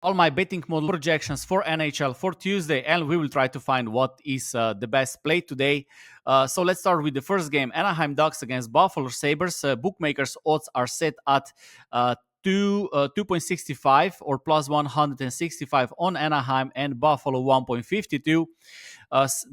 all my betting model projections for NHL for Tuesday, and we will try to find what is the best play today. So let's start with the first game: Anaheim Ducks against Buffalo Sabres. Bookmakers odds are set at 2.65 or plus 165 on Anaheim, and Buffalo 1.52.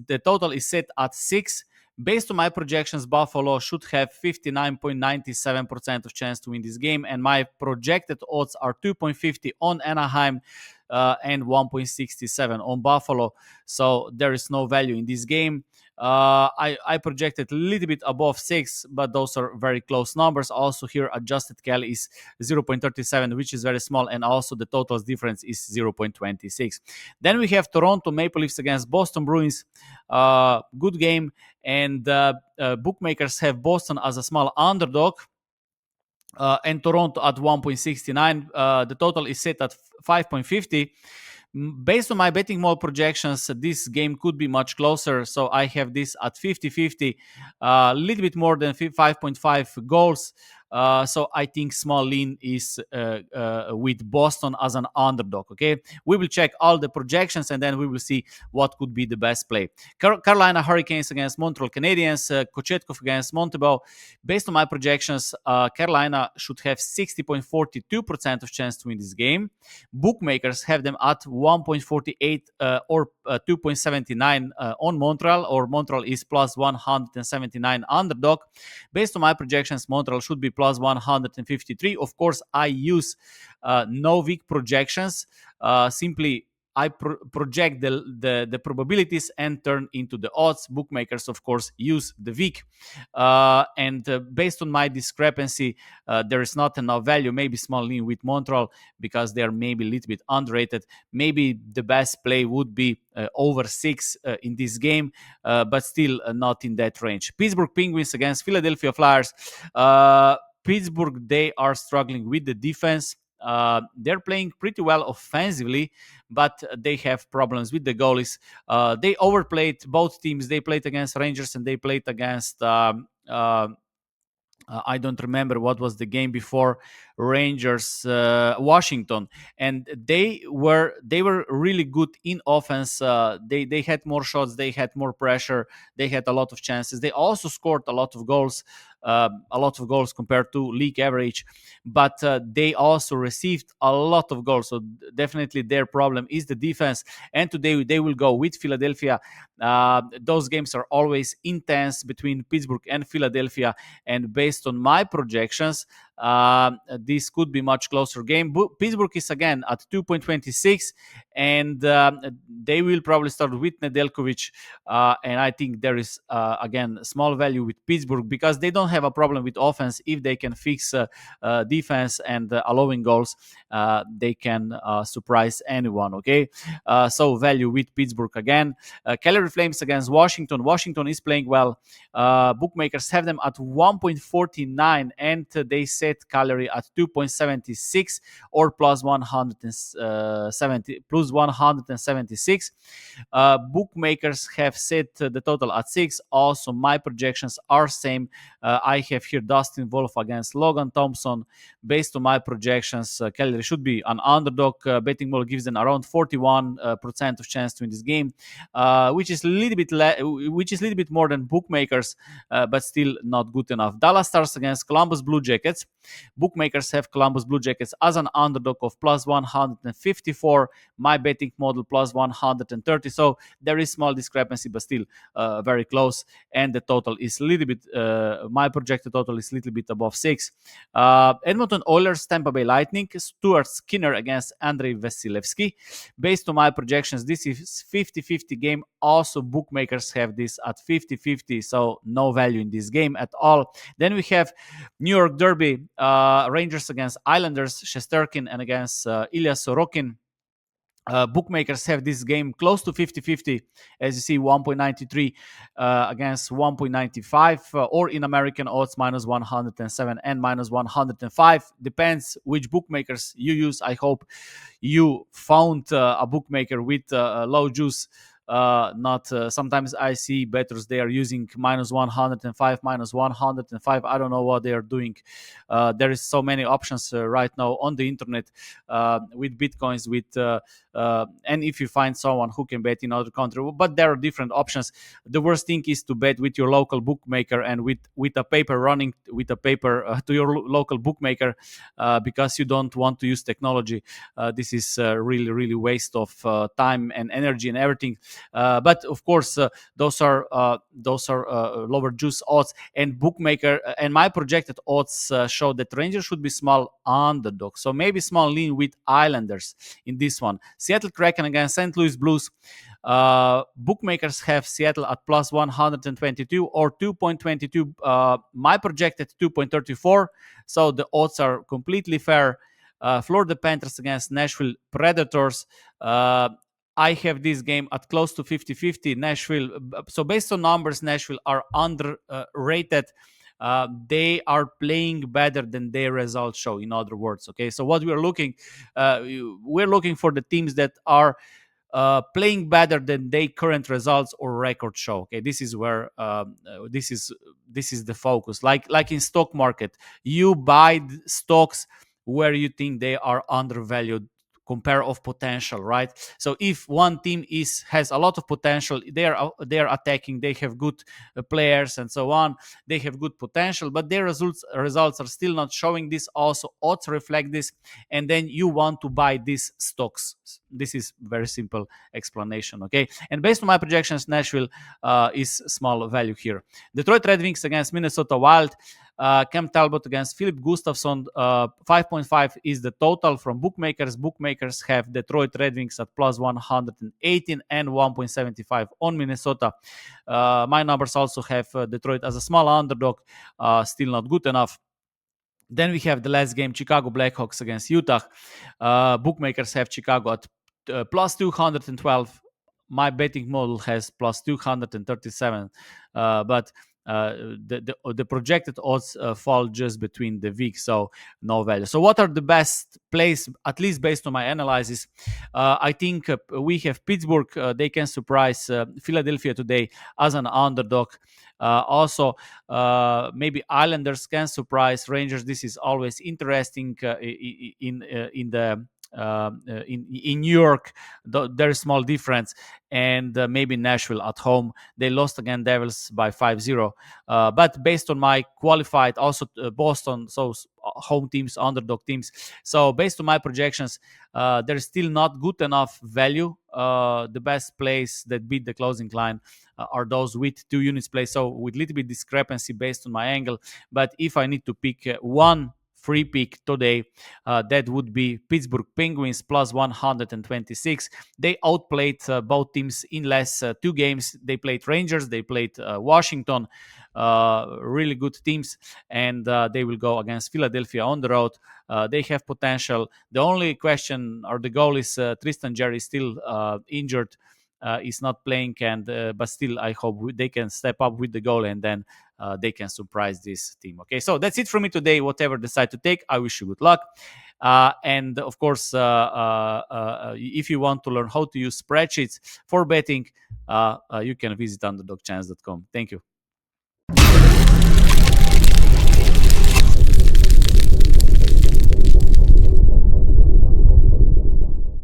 The total is set at 6. Based on my projections, Buffalo should have 59.97% of chance to win this game, and my projected odds are 2.50 on Anaheim and 1.67 on Buffalo. So there is no value in this game. I projected a little bit above 6, but those are very close numbers. Also here, adjusted cal is 0.37, which is very small, and also the totals difference is 0.26. Then we have Toronto Maple Leafs against Boston Bruins. Good game, and bookmakers have Boston as a small underdog. And Toronto at 1.69. The total is set at 5.50. Based on my betting model projections, this game could be much closer. So I have this at 50-50, a little bit more than 5.5 goals. So I think small lean is with Boston as an underdog. Okay, we will check all the projections and then we will see what could be the best play. Carolina Hurricanes against Montreal Canadiens, Kochetkov against Montebo. Based on my projections, Carolina should have 60.42% of chance to win this game. Bookmakers have them at 1.48 or 2.79 on Montreal, or Montreal is plus 179 underdog. Based on my projections, Montreal should be plus 153. Of course, I use no week projections. Simply I project the probabilities and turn into the odds. Bookmakers, of course, use the week. And based on my discrepancy, there is not enough value. Maybe small lean with Montreal because they are maybe a little bit underrated. Maybe the best play would be over 6 in this game, but still not in that range. Pittsburgh Penguins against Philadelphia Flyers. Pittsburgh, they are struggling with the defense. They're playing pretty well offensively, but they have problems with the goalies. They overplayed both teams. They played against Rangers and they played against I don't remember what was the game before Rangers Washington, and they were really good in offense. They had more shots, they had more pressure, they had a lot of chances. They also scored a lot of goals compared to league average, but they also received a lot of goals. So definitely their problem is the defense. And today they will go with Philadelphia. Those games are always intense between Pittsburgh and Philadelphia, and based on my projections, this could be much closer game. Pittsburgh is again at 2.26, and they will probably start with Nedeljkovic, and I think there is again small value with Pittsburgh because they don't have a problem with offense. If they can fix defense and allowing goals, they can surprise anyone. Okay, so value with Pittsburgh again. Calgary Flames against Washington. Washington is playing well. Bookmakers have them at 1.49, and they set Calgary at 2.76 or plus 176. Bookmakers have set the total at 6. Also, my projections are same. I have here Dustin Wolf against Logan Thompson. Based on my projections, Calgary should be an underdog. Betting model gives them around 41% of chance to win this game, which is a little bit more than bookmakers, but still not good enough. Dallas Stars against Columbus Blue Jackets. Bookmakers have Columbus Blue Jackets as an underdog of plus 154. My betting model plus 130. So there is small discrepancy, but still very close. And the total is a little bit. My projected total is a little bit above 6. Edmonton Oilers, Tampa Bay Lightning. Stuart Skinner against Andrei Vasilevsky. Based on my projections, this is 50-50 game. Also, bookmakers have this at 50-50, so no value in this game at all. Then we have New York Derby, Rangers against Islanders, Shesterkin and against Ilya Sorokin. Bookmakers have this game close to 50-50, as you see, 1.93 against 1.95, or in American odds, minus 107 and minus 105. Depends which bookmakers you use. I hope you found a bookmaker with low juice Not sometimes I see bettors they are using minus 105, minus 105. I don't know what they are doing. There is so many options right now on the internet with bitcoins, and if you find someone who can bet in other country, but there are different options. The worst thing is to bet with your local bookmaker and with a paper running with a paper to your local bookmaker, because you don't want to use technology. This is really waste of time and energy and everything. But of course, those are lower juice odds, and bookmaker and my projected odds show that Rangers should be small underdog, so maybe small lean with Islanders in this one. Seattle Kraken against St. Louis Blues. Bookmakers have Seattle at plus 122 or 2.22. My projected 2.34. So the odds are completely fair. Florida Panthers against Nashville Predators. I have this game at close to 50-50. Nashville. So based on numbers, Nashville are underrated. They are playing better than their results show. In other words, okay. So what we're looking for the teams that are playing better than their current results or record show. Okay, this is where this is the focus. Like in stock market, you buy stocks where you think they are undervalued compare of potential, right? So if one team has a lot of potential, they are attacking, they have good players and so on, they have good potential, but their results are still not showing this. Also odds reflect this, and then you want to buy these stocks. This is very simple explanation, okay? And based on my projections, Nashville is small value here. Detroit Red Wings against Minnesota Wild. Cam Talbot against Philip Gustafsson. 5.5 is the total from bookmakers. Bookmakers have Detroit Red Wings at plus 118 and 1.75 on Minnesota. My numbers also have Detroit as a small underdog, still not good enough. Then we have the last game, Chicago Blackhawks against Utah. Bookmakers have Chicago at plus 212. My betting model has plus 237, but the projected odds fall just between the weeks, so no value. So what are the best plays, at least based on my analysis? I think we have Pittsburgh. They can surprise Philadelphia today as an underdog. Also, maybe Islanders can surprise Rangers. This is always interesting in the in New York. There is small difference, and maybe Nashville at home. They lost again Devils by 5-0. But based on my qualified, also Boston, so home teams, underdog teams. So based on my projections, there is still not good enough value. The best plays that beat the closing line are those with 2 units play. So with little bit discrepancy based on my angle. But if I need to pick one free pick today, that would be Pittsburgh Penguins plus 126. They outplayed both teams in last 2 games. They played Rangers, they played Washington, really good teams, and they will go against Philadelphia on the road. They have potential. The only question or the goal is Tristan Jarry is still injured. Is not playing, and but still I hope they can step up with the goal, and then they can surprise this team. Okay, so that's it for me today. Whatever decide to take, I wish you good luck. And of course, if you want to learn how to use spreadsheets for betting, you can visit underdogchance.com. Thank you.